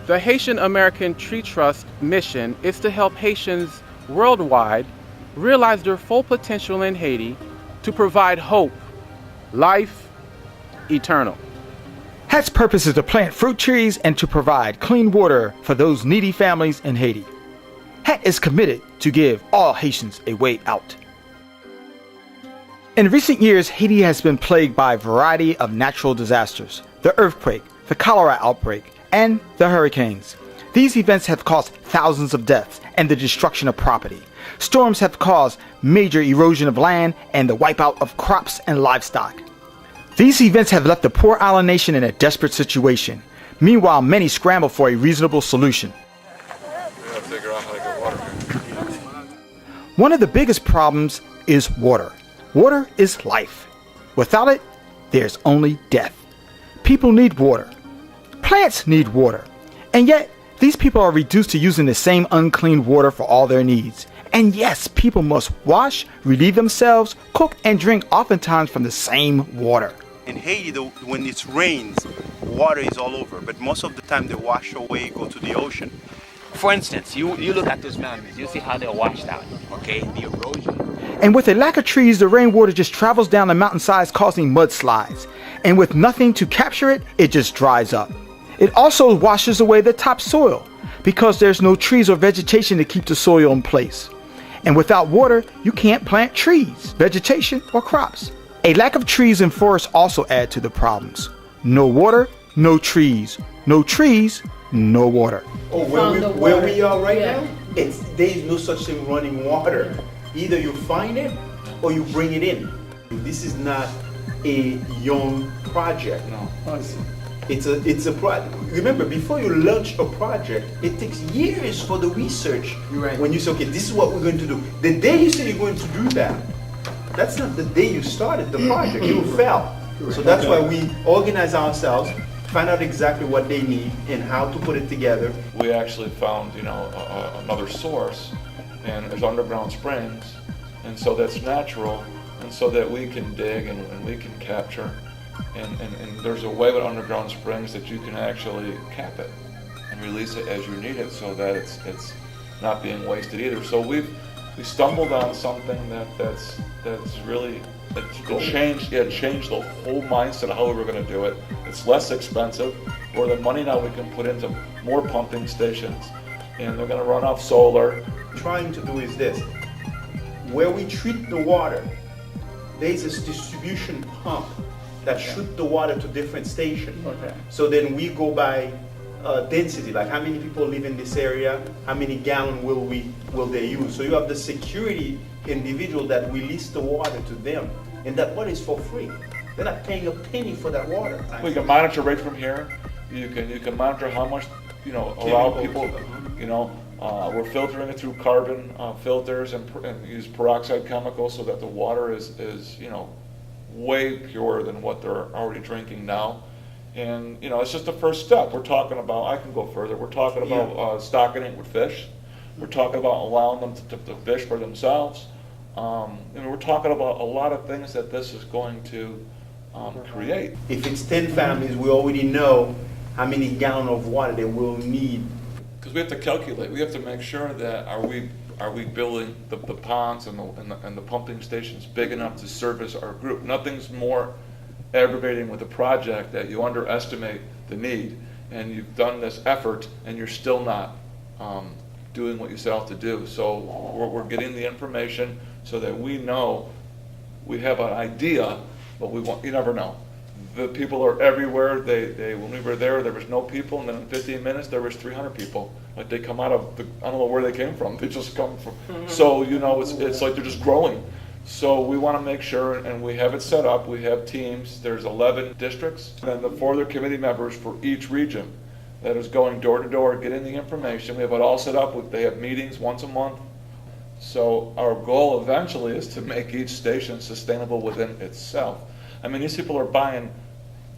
The Haitian American Tree Trust mission is to help Haitians worldwide realize their full potential in Haiti to provide hope, life eternal. HATT's purpose is to plant fruit trees and to provide clean water for those needy families in Haiti. HATT is committed to give all Haitians a way out. In recent years, Haiti has been plagued by a variety of natural disasters: the earthquake, the cholera outbreak, and the hurricanes. These events have caused thousands of deaths and the destruction of property. Storms have caused major erosion of land and the wipeout of crops and livestock. These events have left the poor island nation in a desperate situation. Meanwhile, many scramble for a reasonable solution. One of the biggest problems is water. Water is life. Without it, there's only death. People need water. Plants need water. And yet, these people are reduced to using the same unclean water for all their needs. And yes, people must wash, relieve themselves, cook, and drink oftentimes from the same water. In Haiti, when it rains, water is all over, but most of the time they wash away, go to the ocean. For instance, you look at those mountains, you see how they're washed out, okay, the erosion. And with a lack of trees, the rainwater just travels down the mountainsides, causing mudslides. And with nothing to capture it, it just dries up. It also washes away the topsoil because there's no trees or vegetation to keep the soil in place. And without water, you can't plant trees, vegetation, or crops. A lack of trees and forests also add to the problems. No water, no trees. No trees, no water. Oh, where we are right now, there is no such thing running water. Either you find it or you bring it in. This is not a young project. No. It's a project. Remember, before you launch a project, it takes years for the research. You're right. When you say, okay, this is what we're going to do. The day you say you're going to do that, that's not the day you started the project. You fell. So that's why we organize ourselves, find out exactly what they need and how to put it together. We actually found, another source, and there's underground springs, and so that's natural, and so that we can dig and we can capture, and there's a way with underground springs that you can actually cap it and release it as you need it, so that it's not being wasted either. So we stumbled on something that's really changed the whole mindset of how we were going to do it. It's less expensive, or the money now we can put into more pumping stations, and they're going to run off solar. Trying to do is this: where we treat the water, there's this distribution pump that shoots the water to different stations. Okay. So then we go by density, like how many people live in this area, how many gallons will they use. So you have the security individual that release the water to them, and that water is for free. They're not paying a penny for that water. We can monitor right from here. You can monitor how much allow people. We're filtering it through carbon filters and use peroxide chemicals so that the water is way purer than what they're already drinking now. And it's just the first step. We're talking about, I can go further, we're talking about stocking it with fish. We're talking about allowing them to fish for themselves. And we're talking about a lot of things that this is going to create. If it's 10 families, we already know how many gallons of water they will need. Because we have to calculate, we have to make sure that are we building the ponds and the pumping stations big enough to service our group. Nothing's more aggravating with a project that you underestimate the need, and you've done this effort and you're still not doing what you set out to do. So we're getting the information so that we know, we have an idea, but you never know. The people are everywhere. They when we were there was no people, and then in 15 minutes there was 300 people. Like they come out of I don't know where they came from. They just come from. So it's like they're just growing. So we want to make sure, and we have it set up. We have teams. There's 11 districts, and the 4 other committee members for each region that is going door to door, getting the information. We have it all set up. They have meetings once a month. So our goal eventually is to make each station sustainable within itself. I mean, these people are buying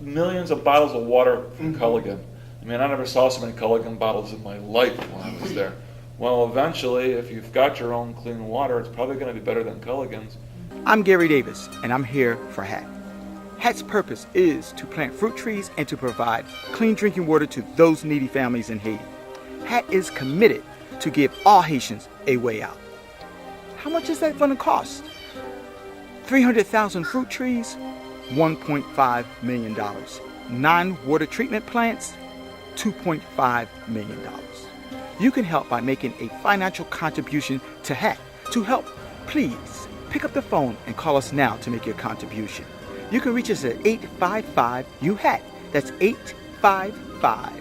millions of bottles of water from Culligan. I mean, I never saw so many Culligan bottles in my life when I was there. Well, eventually, if you've got your own clean water, it's probably going to be better than Culligan's. I'm Gary Davis, and I'm here for HATT. HATT's purpose is to plant fruit trees and to provide clean drinking water to those needy families in Haiti. HATT is committed to give all Haitians a way out. How much is that going to cost? 300,000 fruit trees, $1.5 million. 9 water treatment plants, $2.5 million. You can help by making a financial contribution to HATT. To help, please pick up the phone and call us now to make your contribution. You can reach us at 855-YOU-HATT. That's 855-YOUHATT.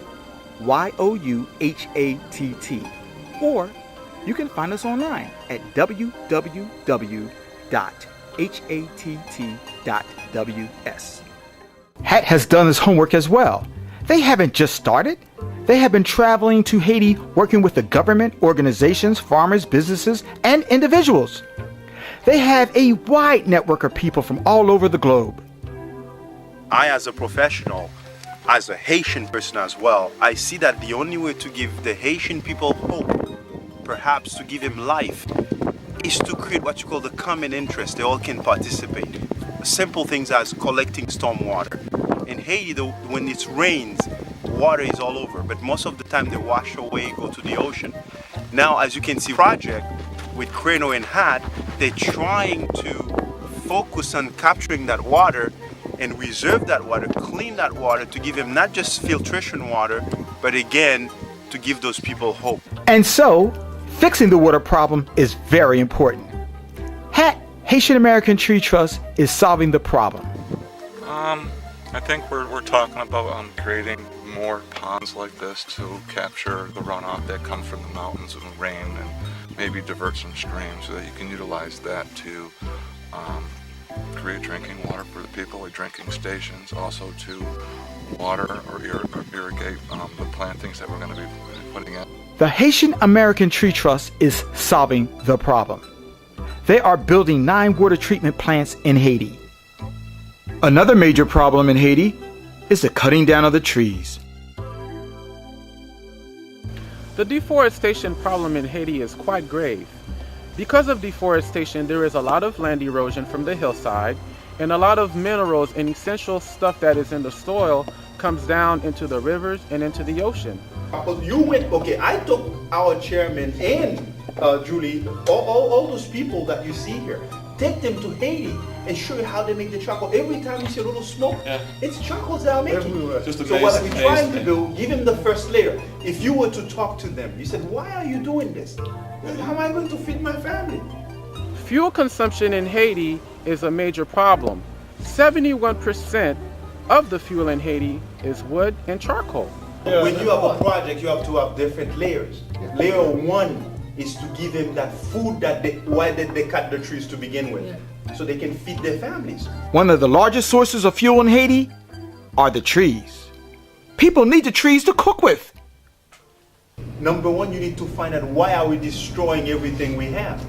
Or you can find us online at www.hatt.ws. HATT has done its homework as well. They haven't just started. They have been traveling to Haiti, working with the government, organizations, farmers, businesses, and individuals. They have a wide network of people from all over the globe. I, as a professional, as a Haitian person as well, I see that the only way to give the Haitian people hope, perhaps to give them life, is to create what you call the common interest. They all can participate. Simple things as collecting storm water. In Haiti, though, when it rains, water is all over, but most of the time they wash away, go to the ocean. Now, as you can see, project with Crano and HATT, they're trying to focus on capturing that water and reserve that water, clean that water, to give them not just filtration water, but again, to give those people hope. And so, fixing the water problem is very important. HATT, Haitian American Tree Trust, is solving the problem. I think we're talking about creating more ponds like this to capture the runoff that comes from the mountains and the rain, and maybe divert some streams so that you can utilize that to create drinking water for the people at drinking stations, also to water or irrigate the plantings that we're going to be putting in. The Haitian American Tree Trust is solving the problem. They are building 9 water treatment plants in Haiti. Another major problem in Haiti is the cutting down of the trees. The deforestation problem in Haiti is quite grave. Because of deforestation, there is a lot of land erosion from the hillside, and a lot of minerals and essential stuff that is in the soil comes down into the rivers and into the ocean. I took our chairman and Julie, all those people that you see here, take them to Haiti and show you how they make the charcoal. Every time you see a little smoke, it's charcoals they are making. Just so what we're trying to amazing. do, give them the first layer. If you were to talk to them, you said, why are you doing this? How am I going to feed my family? Fuel consumption in Haiti is a major problem. 71% of the fuel in Haiti is wood and charcoal. When you have a project, you have to have different layers. Layer 1 is to give them that food why did they cut the trees to begin with, so they can feed their families. One of the largest sources of fuel in Haiti are the trees. People need the trees to cook with. Number 1, you need to find out, why are we destroying everything we have?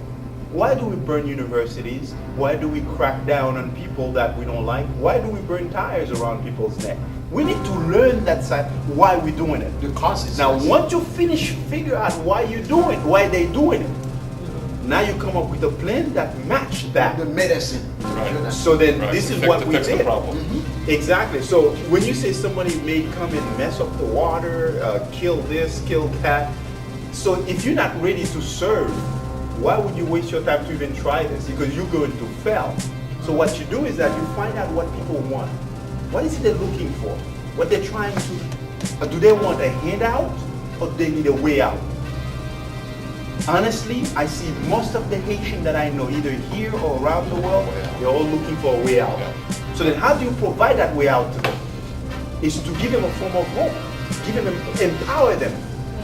Why do we burn universities? Why do we crack down on people that we don't like? Why do we burn tires around people's neck? We need to learn that side, why we're doing it. The causes. Now, once you figure out why you're doing it, why they doing it, now you come up with a plan that match that. The medicine. Right. So then Right. this is Fix- what to we fix the did. problem. Exactly. So when you say somebody may come and mess up the water, kill this, kill that, so if you're not ready to serve, why would you waste your time to even try this? Because you're going to fail. So what you do is that you find out what people want. What is it they're looking for? What they're trying to, do they want a handout or do they need a way out? Honestly, I see most of the Haitian that I know, either here or around the world, they're all looking for a way out. So then how do you provide that way out to them? Is to give them a form of hope. Empower them.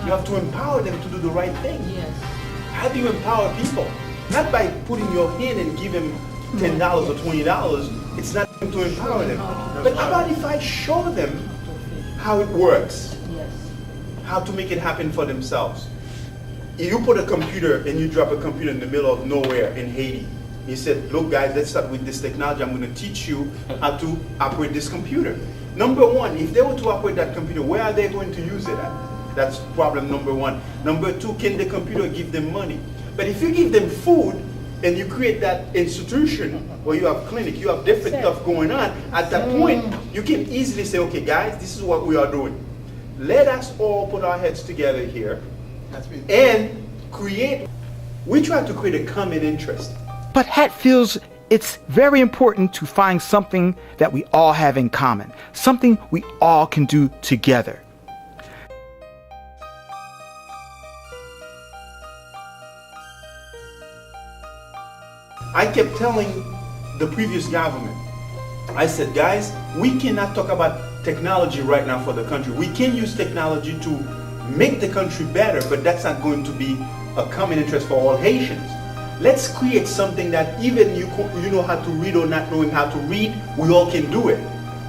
You have to empower them to do the right thing. Yes. How do you empower people? Not by putting your hand and give them $10 or $20. It's not going to empower them. But how about if I show them how it works? Yes. How to make it happen for themselves? If you put a computer and you drop a computer in the middle of nowhere in Haiti, you said, look guys, let's start with this technology. I'm going to teach you how to operate this computer. Number 1, if they were to operate that computer, where are they going to use it at? That's problem number 1. Number 2, can the computer give them money? But if you give them food, and you create that institution where you have clinic, you have different stuff going on, at that point, you can easily say, okay guys, this is what we are doing. Let us all put our heads together here and create, we try to create a common interest. But HATT feels it's very important to find something that we all have in common, something we all can do together. I kept telling the previous government, I said, guys, we cannot talk about technology right now for the country. We can use technology to make the country better, but that's not going to be a common interest for all Haitians. Let's create something that even you know how to read or not knowing how to read, we all can do it.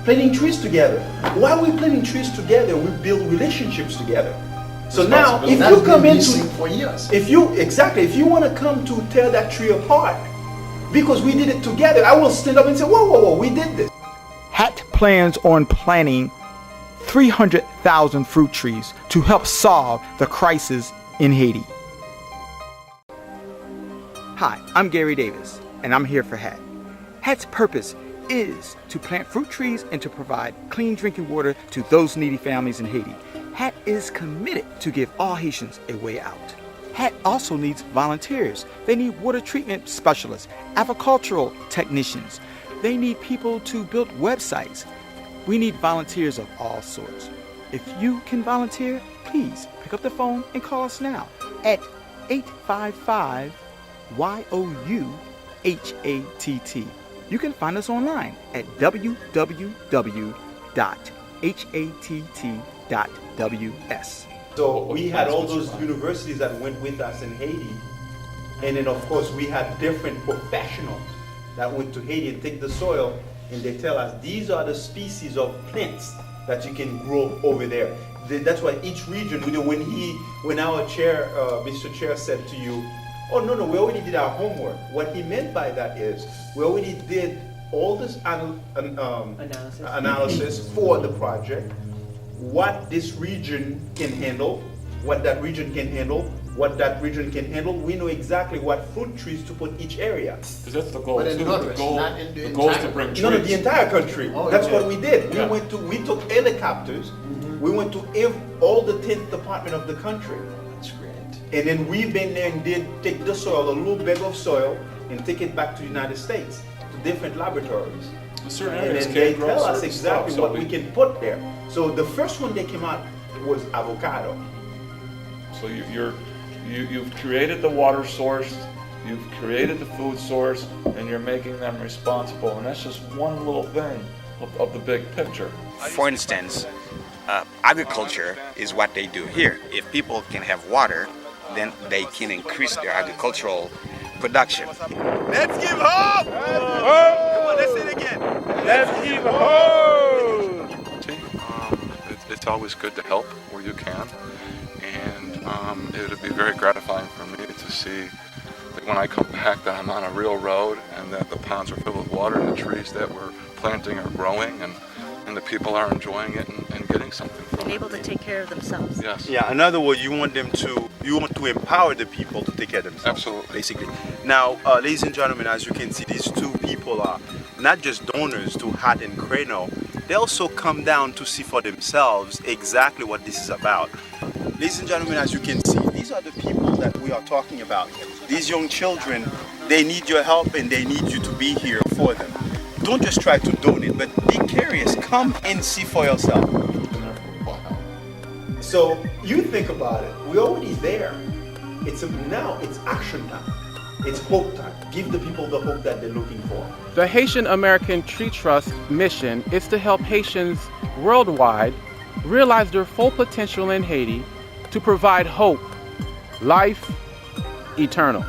Planting trees together. While we're planting trees together, we build relationships together. So now, if you come into, if you want to come to tear that tree apart, because we did it together, I will stand up and say, whoa, whoa, whoa, we did this. HATT plans on planting 300,000 fruit trees to help solve the crisis in Haiti. Hi, I'm Gary Davis, and I'm here for HATT. HATT's purpose is to plant fruit trees and to provide clean drinking water to those needy families in Haiti. HATT is committed to give all Haitians a way out. HATT also needs volunteers. They need water treatment specialists, agricultural technicians. They need people to build websites. We need volunteers of all sorts. If you can volunteer, please pick up the phone and call us now at 855-YOU-HATT. You can find us online at www.hatt.ws. So we had all those universities that went with us in Haiti. And then of course we had different professionals that went to Haiti and take the soil, and they tell us these are the species of plants that you can grow over there. That's why each region, you know, when our chair, Mr. Chair said to you, oh no, we already did our homework. What he meant by that is we already did all this analysis for the project, what this region can handle, what that region can handle, what that region can handle. We know exactly what fruit trees to put each area. Because that's the goal, But in too. Northwest, The goal, not in the the goal is to entire bring No, trees. the entire country. Oh, That's yeah. what we did. Yeah. We took helicopters. We went to all the 10th department of the country. That's great. And then we've been there and take the soil, a little bag of soil, and take it back to the United States, to different laboratories. Certain And areas then can't they grow tell us certain exactly stuff, so what we can put there. So the first one that came out was avocado. So you've created the water source, you've created the food source, and you're making them responsible. And that's just one little thing of the big picture. For instance, agriculture is what they do here. If people can have water, then they can increase their agricultural production. Let's give hope! Come on, let's say it again. Let's give hope! It's always good to help where you can, and it would be very gratifying for me to see that when I come back that I'm on a real road and that the ponds are filled with water and the trees that we're planting are growing and the people are enjoying it and getting something from And it. able to take care of themselves. Yes. Yeah, in other words, you want to empower the people to take care of themselves. Absolutely. Basically. Now, ladies and gentlemen, as you can see, these two people are not just donors to HATT and Crano, they also come down to see for themselves exactly what this is about. Ladies and gentlemen, as you can see, these are the people that we are talking about. These young children, they need your help and they need you to be here for them. Don't just try to donate, but be curious. Come and see for yourself. So you think about it. We're already there. Now it's action time. It's hope time. Give the people the hope that they're looking for. The Haitian American Tree Trust mission is to help Haitians worldwide realize their full potential in Haiti to provide hope, life eternal.